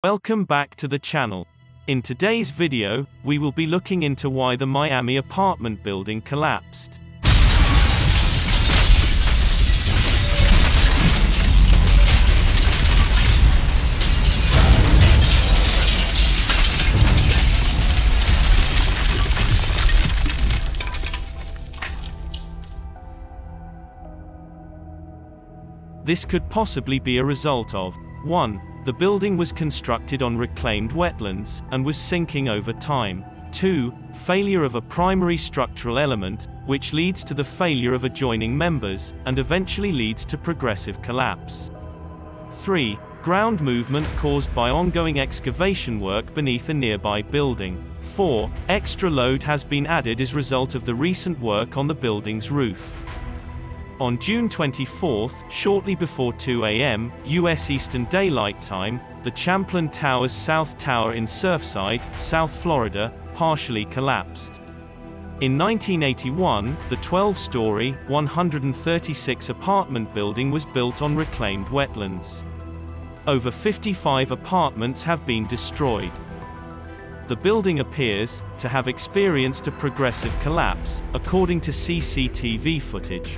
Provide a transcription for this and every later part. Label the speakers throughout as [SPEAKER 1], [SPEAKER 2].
[SPEAKER 1] Welcome back to the channel. In today's video, we will be looking into why the Miami apartment building collapsed. This could possibly be a result of 1. The building was constructed on reclaimed wetlands, and was sinking over time. 2. Failure of a primary structural element, which leads to the failure of adjoining members, and eventually leads to progressive collapse. 3. Ground movement caused by ongoing excavation work beneath a nearby building. 4. Extra load has been added as a result of the recent work on the building's roof. On June 24, shortly before 2 a.m. U.S. Eastern Daylight Time, the Champlain Towers South Tower in Surfside, South Florida, partially collapsed. In 1981, the 12-story, 136-apartment building was built on reclaimed wetlands. Over 55 apartments have been destroyed. The building appears to have experienced a progressive collapse, according to CCTV footage.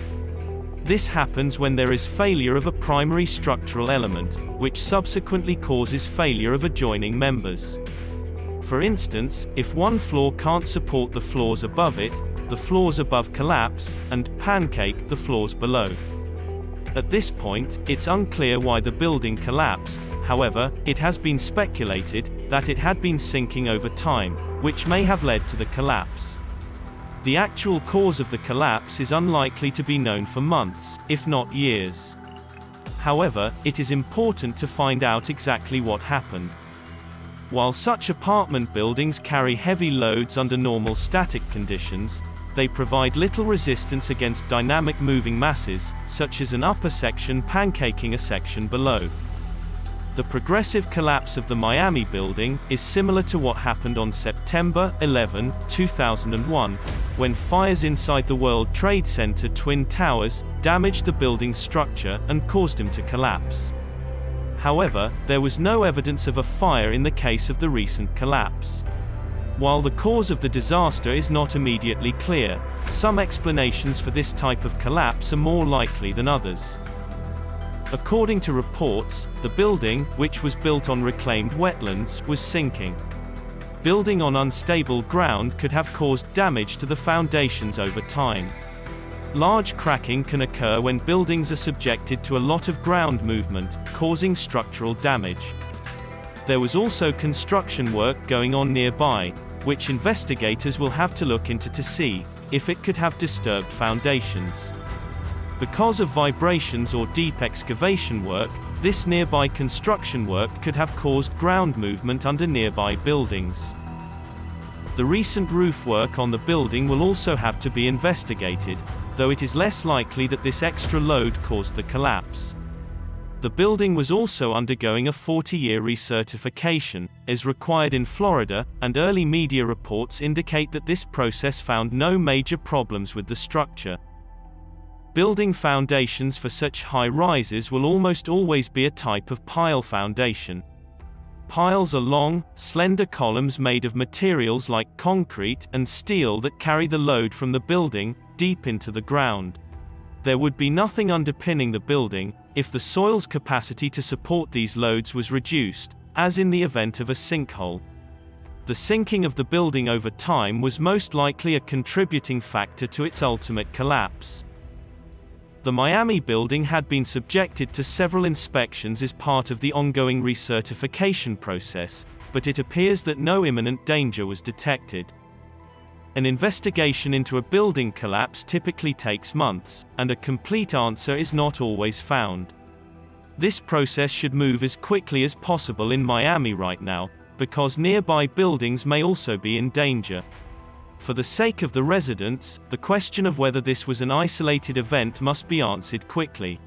[SPEAKER 1] This happens when there is failure of a primary structural element, which subsequently causes failure of adjoining members. For instance, if one floor can't support the floors above it, the floors above collapse, and pancake the floors below. At this point, it's unclear why the building collapsed. However, it has been speculated that it had been sinking over time, which may have led to the collapse. The actual cause of the collapse is unlikely to be known for months, if not years. However, it is important to find out exactly what happened. While such apartment buildings carry heavy loads under normal static conditions, they provide little resistance against dynamic moving masses, such as an upper section pancaking a section below. The progressive collapse of the Miami building is similar to what happened on September 11, 2001, when fires inside the World Trade Center Twin Towers damaged the building's structure and caused them to collapse. However, there was no evidence of a fire in the case of the recent collapse. While the cause of the disaster is not immediately clear, some explanations for this type of collapse are more likely than others. According to reports, the building, which was built on reclaimed wetlands, was sinking. Building on unstable ground could have caused damage to the foundations over time. Large cracking can occur when buildings are subjected to a lot of ground movement, causing structural damage. There was also construction work going on nearby, which investigators will have to look into to see if it could have disturbed foundations. Because of vibrations or deep excavation work, this nearby construction work could have caused ground movement under nearby buildings. The recent roof work on the building will also have to be investigated, though it is less likely that this extra load caused the collapse. The building was also undergoing a 40-year recertification, as required in Florida, and early media reports indicate that this process found no major problems with the structure. Building foundations for such high rises will almost always be a type of pile foundation. Piles are long, slender columns made of materials like concrete and steel that carry the load from the building deep into the ground. There would be nothing underpinning the building if the soil's capacity to support these loads was reduced, as in the event of a sinkhole. The sinking of the building over time was most likely a contributing factor to its ultimate collapse. The Miami building had been subjected to several inspections as part of the ongoing recertification process, but it appears that no imminent danger was detected. An investigation into a building collapse typically takes months, and a complete answer is not always found. This process should move as quickly as possible in Miami right now, because nearby buildings may also be in danger. For the sake of the residents, the question of whether this was an isolated event must be answered quickly.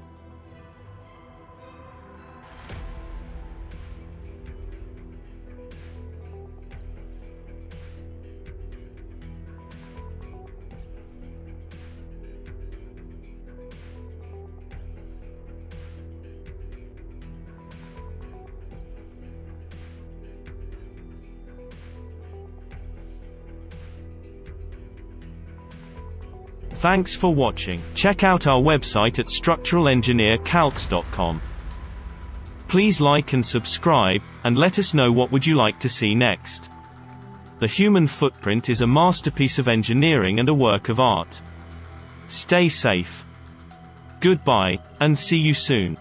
[SPEAKER 1] Thanks for watching. Check out our website at structuralengineercalcs.com. Please like and subscribe, and let us know what would you like to see next. The human footprint is a masterpiece of engineering and a work of art. Stay safe. Goodbye, and see you soon.